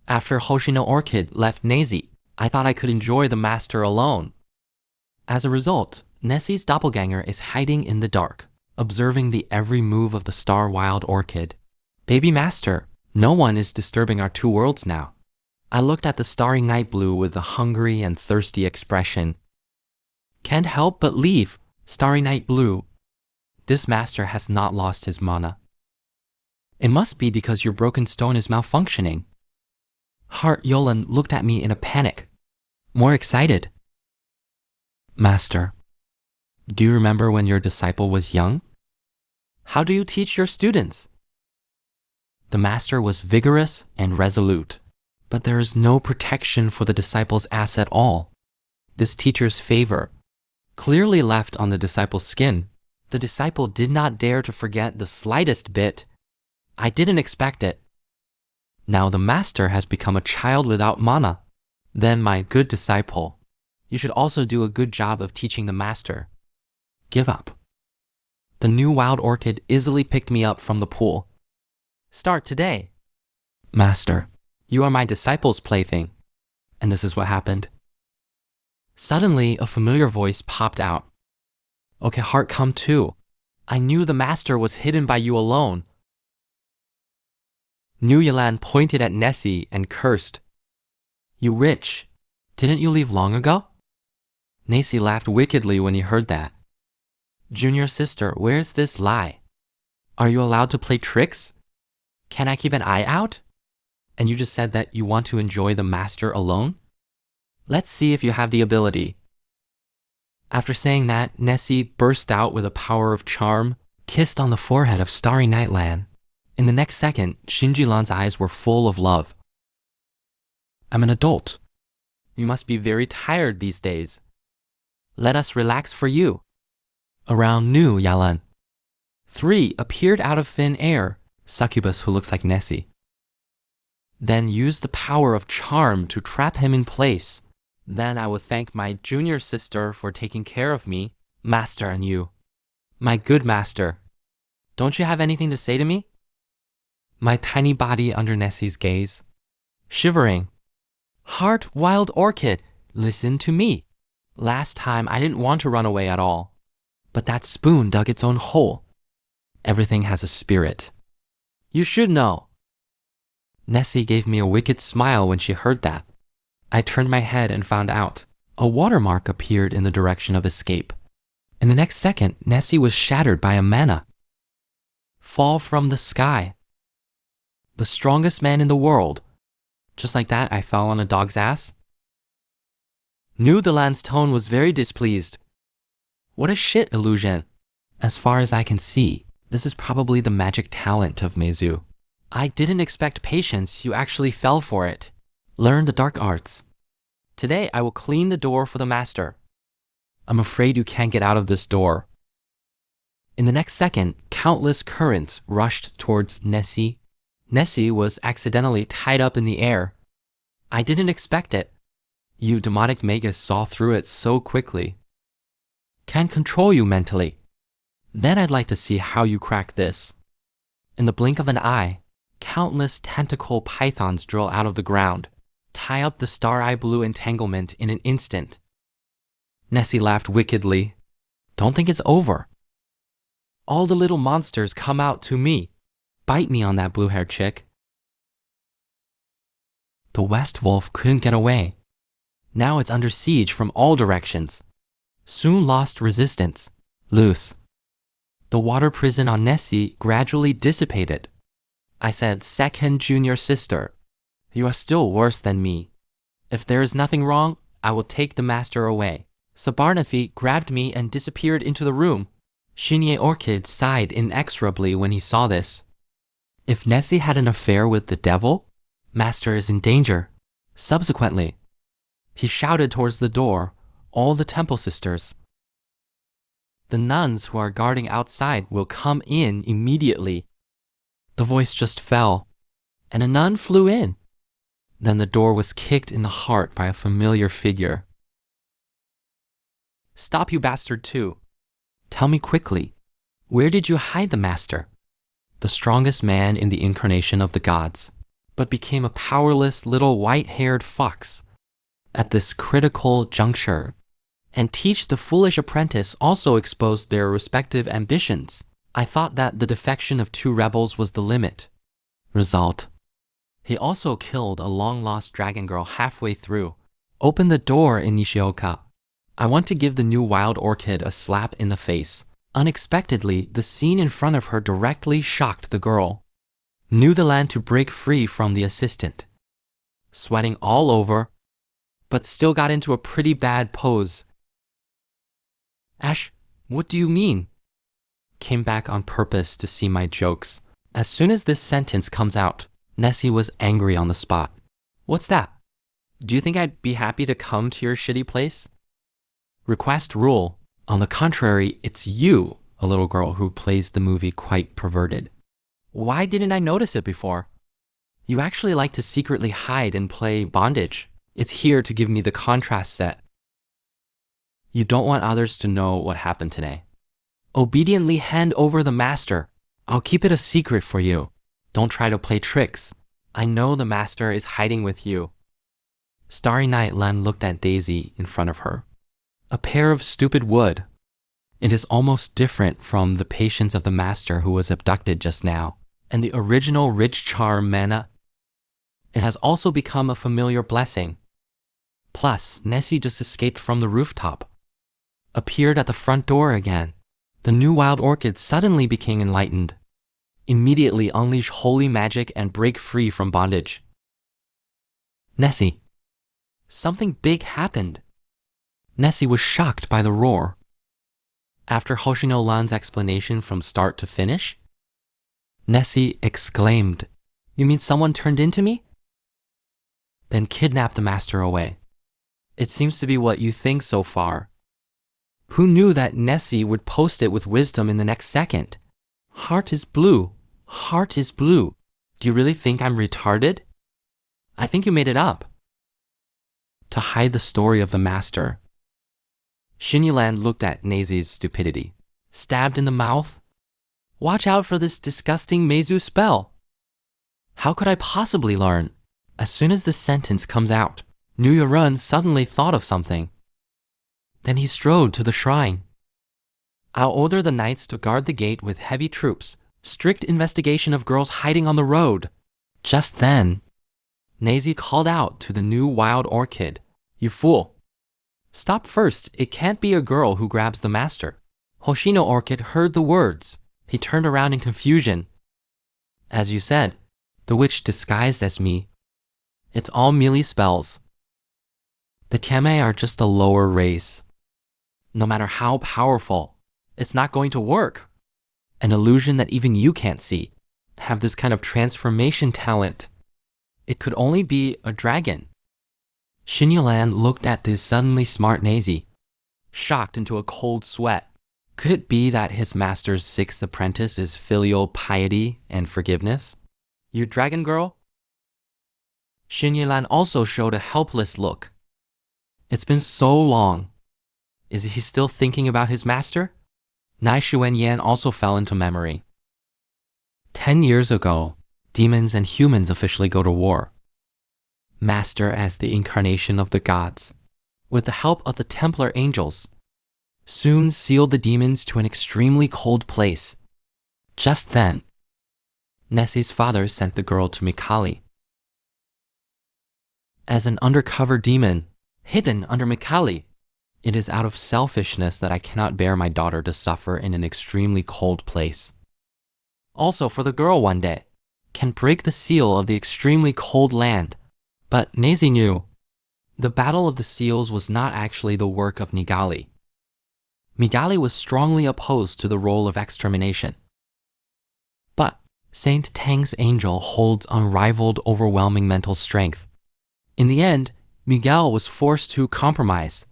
After Hoshino Orchid left Nazi, I thought I could enjoy the master alone. As a result, Nessie's doppelganger is hiding in the dark, observing the every move of the star wild orchid. Baby master, no one is disturbing our two worlds now. I looked at the starry night blue with a hungry and thirsty expression. Can't help but leave, starry night blue. This master has not lost his mana. It must be because your broken stone is malfunctioning. Heart Yolan looked at me in a panic, more excited. Master, do you remember when your disciple was young? How do you teach your students? The master was vigorous and resolute, but there is no protection for the disciple's ass at all. This teacher's favor clearly left on the disciple's skin. The disciple did not dare to forget the slightest bit. I didn't expect it. Now the master has become a child without mana. Then, my good disciple, you should also do a good job of teaching the master. Give up. The new wild orchid easily picked me up from the pool. Start today. Master, you are my disciple's plaything. And this is what happened. Suddenly, a familiar voice popped out. Okay, heart, come too. I knew the master was hidden by you alone. New Yelan pointed at Nessie and cursed. You rich. Didn't you leave long ago? Nessie laughed wickedly when he heard that. Junior sister, where's this lie? Are you allowed to play tricks? Can I keep an eye out? And you just said that you want to enjoy the master alone? Let's see if you have the ability. After saying that, Nessie burst out with a power of charm, kissed on the forehead of Starry Nightland. In the next second, Shinji-lan's eyes were full of love. I'm an adult. You must be very tired these days. Let us relax for you. Around New Yalan. 3 appeared out of thin air, succubus who looks like Nessie. Then use the power of charm to trap him in place. Then I will thank my junior sister for taking care of me, master and you. My good master. Don't you have anything to say to me? My tiny body under Nessie's gaze. Shivering. Heart wild orchid, listen to me. Last time I didn't want to run away at all. But that spoon dug its own hole. Everything has a spirit. You should know. Nessie gave me a wicked smile when she heard that. I turned my head and found out. A watermark appeared in the direction of escape. In the next second, Nessie was shattered by a mana. Fall from the sky. The strongest man in the world. Just like that, I fell on a dog's ass. New Delan's tone was very displeased. What a shit illusion. As far as I can see, this is probably the magic talent of Meizu. I didn't expect patience, you actually fell for it. Learn the dark arts. Today I will clean the door for the master. I'm afraid you can't get out of this door. In the next second, countless currents rushed towards Nessie. Nessie was accidentally tied up in the air. I didn't expect it. You demonic magus saw through it so quickly. Can't control you mentally. Then I'd like to see how you crack this. In the blink of an eye, countless tentacle pythons drill out of the ground, tie up the star-eye blue entanglement in an instant. Nessie laughed wickedly. Don't think it's over. All the little monsters come out to me. Bite me on that blue-haired chick. The West Wolf couldn't get away. Now it's under siege from all directions. Soon lost resistance. Loose. The water prison on Nessie gradually dissipated. I said, second junior sister, you are still worse than me. If there is nothing wrong, I will take the master away. Sabarnathi grabbed me and disappeared into the room. Shinye Orchid sighed inexorably when he saw this. If Nessie had an affair with the devil, master is in danger. Subsequently, he shouted towards the door, all the temple sisters. The nuns who are guarding outside will come in immediately. The voice just fell, and a nun flew in. Then the door was kicked in the heart by a familiar figure. Stop, you bastard, too. Tell me quickly, where did you hide the master? The strongest man in the incarnation of the gods. but became a powerless little white-haired fox at this critical juncture. And teach the foolish apprentice also exposed their respective ambitions. I thought that the defection of 2 rebels was the limit. Result: he also killed a long-lost dragon girl halfway through. Open the door in Nishioka. I want to give the new wild orchid a slap in the face. Unexpectedly, the scene in front of her directly shocked the girl. Knew the land to break free from the assistant. Sweating all over, but still got into a pretty bad pose. Ash, what do you mean? Came back on purpose to see my jokes. As soon as this sentence comes out, Nessie was angry on the spot. What's that? Do you think I'd be happy to come to your shitty place? Request rule. On the contrary, it's you, a little girl who plays the movie quite perverted. Why didn't I notice it before? You actually like to secretly hide and play bondage. It's here to give me the contrast set. You don't want others to know what happened today. Obediently hand over the master. I'll keep it a secret for you. Don't try to play tricks. I know the master is hiding with you. Starry Night Lan looked at Daisy in front of her. A pair of stupid wood. It is almost different from the patience of the master who was abducted just now, and the original rich charm mana. It has also become a familiar blessing. Plus, Nessie just escaped from the rooftop. Appeared at the front door again. The new wild orchid suddenly became enlightened. Immediately unleash holy magic and break free from bondage. Nessie. Something big happened. Nessie was shocked by the roar. After Hoshino Lan's explanation from start to finish, Nessie exclaimed, You mean someone turned into me? Then kidnapped the master away. It seems to be what you think so far. Who knew that Nessie would post it with wisdom in the next second? Heart is blue. Heart is blue. Do you really think I'm retarded? I think you made it up. To hide the story of the master. Shinyilan looked at Neizi's stupidity. Stabbed in the mouth? Watch out for this disgusting Meizu spell. How could I possibly learn? As soon as the sentence comes out, Nuyurun suddenly thought of something. Then he strode to the shrine. I'll order the knights to guard the gate with heavy troops. Strict investigation of girls hiding on the road. Just then, Neizi called out to the new wild orchid. You fool. Stop first. It can't be a girl who grabs the master. Hoshino Orchid heard the words. He turned around in confusion. As you said, the witch disguised as me. It's all melee spells. The Kame are just a lower race. No matter how powerful, it's not going to work. An illusion that even you can't see. Have this kind of transformation talent. It could only be a dragon. Shinyilan looked at this suddenly smart Neizi, shocked into a cold sweat. Could it be that his master's 6th apprentice is filial piety and forgiveness? You dragon girl? Shinyilan also showed a helpless look. It's been so long. Is he still thinking about his master? Nai Shuen Yan also fell into memory. 10 years ago, demons and humans officially go to war. Master as the incarnation of the gods, with the help of the Templar angels, soon sealed the demons to an extremely cold place. Just then, Nessie's father sent the girl to Mikali. As an undercover demon, hidden under Mikali, it is out of selfishness that I cannot bear my daughter to suffer in an extremely cold place. Also for the girl one day, can break the seal of the extremely cold land. But Neizi knew, the Battle of the Seals was not actually the work of Nigali. Migali was strongly opposed to the role of extermination. But Saint Tang's angel holds unrivaled, overwhelming mental strength. In the end, Miguel was forced to compromise.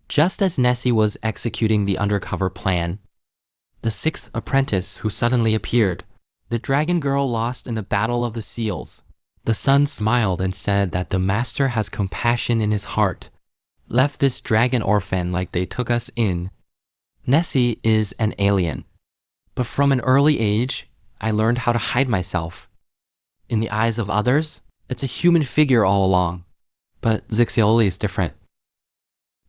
Just as Nessie was executing the undercover plan, the 6th apprentice who suddenly appeared, the dragon girl lost in the Battle of the Seals. The son smiled and said that the master has compassion in his heart. Left this dragon orphan like they took us in. Nessie is an alien. But from an early age, I learned how to hide myself. In the eyes of others, it's a human figure all along. But Xiaoli is different.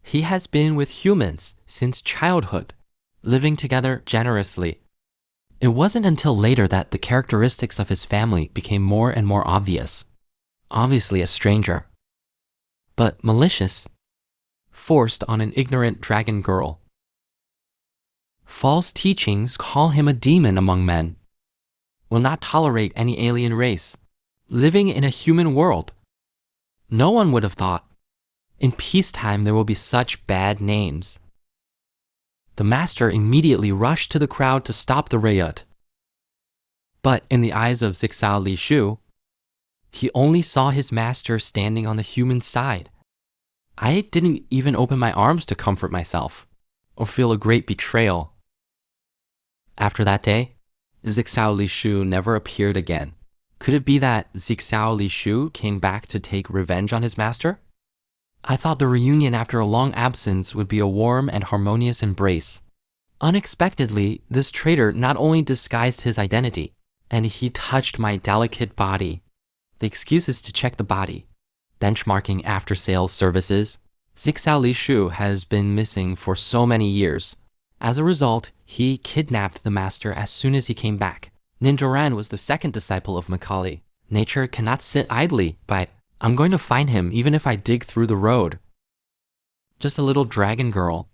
He has been with humans since childhood, living together generously. It wasn't until later that the characteristics of his family became more and more obvious. Obviously a stranger, but malicious, forced on an ignorant dragon girl. False teachings call him a demon among men. Will not tolerate any alien race, living in a human world. No one would have thought. In peacetime there will be such bad names. The master immediately rushed to the crowd to stop the riot. But in the eyes of Zixao Li Shu, he only saw his master standing on the human side. I didn't even open my arms to comfort myself or feel a great betrayal. After that day, Zixao Li Shu never appeared again. Could it be that Zixao Li Shu came back to take revenge on his master? I thought the reunion after a long absence would be a warm and harmonious embrace. Unexpectedly, this traitor not only disguised his identity, and he touched my delicate body. The excuse is to check the body. Benchmarking after-sales services. Zixao Li Shu has been missing for so many years. As a result, he kidnapped the master as soon as he came back. Ninja Ran was the second disciple of Macaulay. Nature cannot sit idly by, I'm going to find him even if I dig through the road. Just a little dragon girl.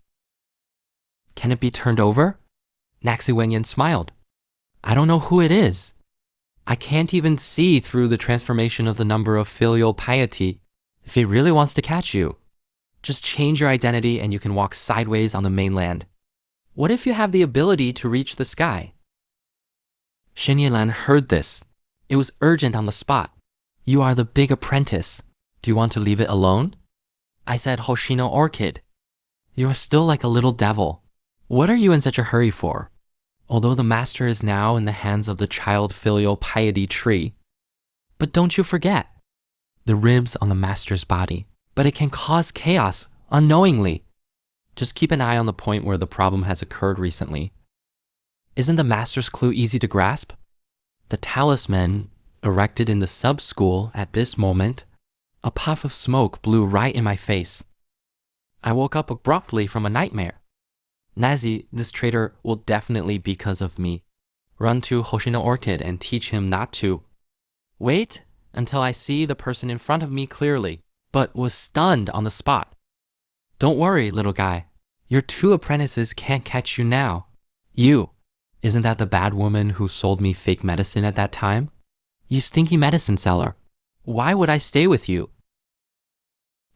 Can it be turned over? Naxi Wenyan smiled. I don't know who it is. I can't even see through the transformation of the number of filial piety. If he really wants to catch you, just change your identity and you can walk sideways on the mainland. What if you have the ability to reach the sky? Shen Yilan heard this. It was urgent on the spot. You are the big apprentice. Do you want to leave it alone? I said, Hoshino Orchid. You are still like a little devil. What are you in such a hurry for? Although the master is now in the hands of the child filial piety tree. But don't you forget, the ribs on the master's body. But it can cause chaos unknowingly. Just keep an eye on the point where the problem has occurred recently. Isn't the master's clue easy to grasp? The talisman erected in the sub-school at this moment, a puff of smoke blew right in my face. I woke up abruptly from a nightmare. Nazi, this traitor will definitely because of me. Run to Hoshino Orchid and teach him not to. Wait until I see the person in front of me clearly, but was stunned on the spot. Don't worry, little guy. Your two apprentices can't catch you now. You, isn't that the bad woman who sold me fake medicine at that time? You stinky medicine seller. Why would I stay with you?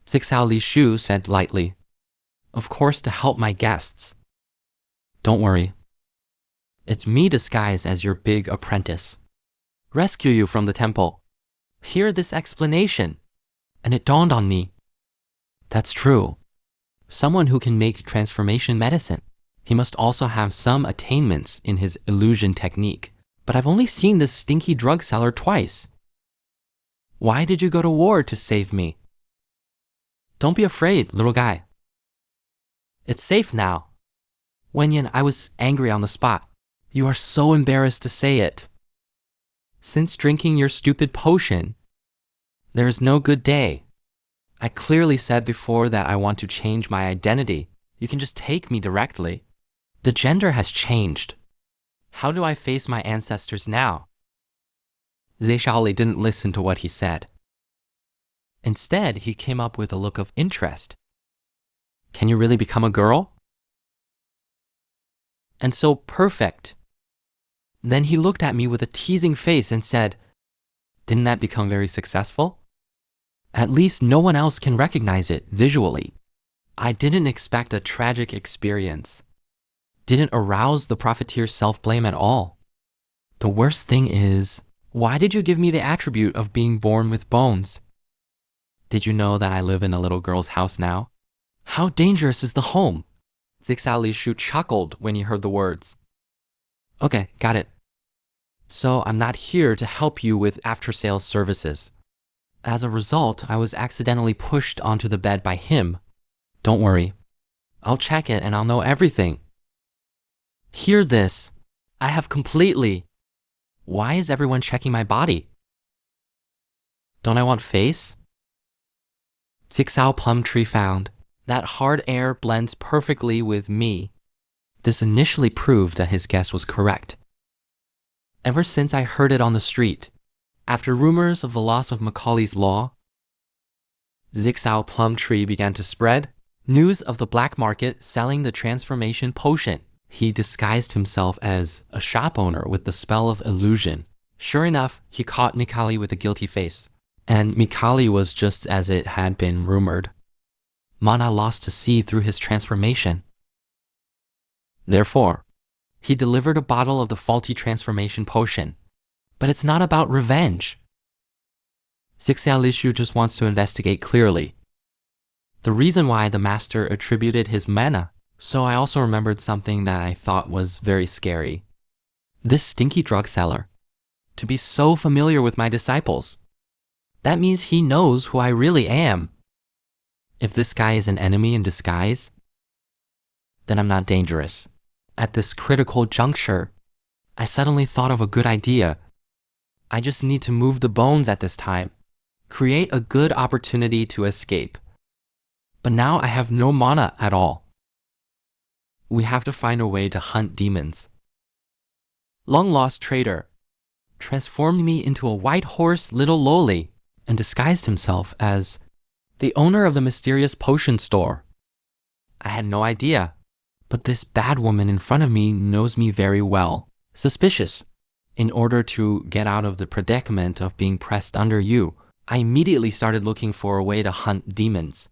Zixao Li Shu said lightly. Of course, to help my guests. Don't worry. It's me disguised as your big apprentice. Rescue you from the temple. Hear this explanation. And it dawned on me. That's true. Someone who can make transformation medicine. He must also have some attainments in his illusion technique. But I've only seen this stinky drug seller twice. Why did you go to war to save me? Don't be afraid, little guy. It's safe now. Wenyan, I was angry on the spot. You are so embarrassed to say it. Since drinking your stupid potion, there is no good day. I clearly said before that I want to change my identity. You can just take me directly. The gender has changed. How do I face my ancestors now? Zhe Shaoli didn't listen to what he said. Instead, he came up with a look of interest. Can you really become a girl? And so perfect. Then he looked at me with a teasing face and said, didn't that become very successful? At least no one else can recognize it visually. I didn't expect a tragic experience. Didn't arouse the profiteer's self-blame at all. The worst thing is, why did you give me the attribute of being born with bones? Did you know that I live in a little girl's house now? How dangerous is the home? Zixao Li Shu chuckled when he heard the words. Okay, got it. So I'm not here to help you with after-sales services. As a result, I was accidentally pushed onto the bed by him. Don't worry. I'll check it and I'll know everything. Hear this. I have completely. Why is everyone checking my body? Don't I want face? Jigsaw plum tree found. That hard air blends perfectly with me. This initially proved that his guess was correct. Ever since I heard it on the street, after rumors of the loss of Macaulay's law, Jigsaw plum tree began to spread. News of the black market selling the transformation potion. He disguised himself as a shop owner with the spell of illusion. Sure enough, he caught Mikali with a guilty face. And Mikali was just as it had been rumored. Mana lost to see through his transformation. Therefore, he delivered a bottle of the faulty transformation potion. But it's not about revenge. Jigsaw Lishu just wants to investigate clearly. The reason why the master attributed his mana. So I also remembered something that I thought was very scary. This stinky drug seller. To be so familiar with my disciples. That means he knows who I really am. If this guy is an enemy in disguise, then I'm not dangerous. At this critical juncture, I suddenly thought of a good idea. I just need to move the bones at this time. Create a good opportunity to escape. But now I have no mana at all. We have to find a way to hunt demons. Long-lost trader transformed me into a white horse little loli and disguised himself as the owner of the mysterious potion store. I had no idea, but this bad woman in front of me knows me very well. Suspicious. In order to get out of the predicament of being pressed under you, I immediately started looking for a way to hunt demons.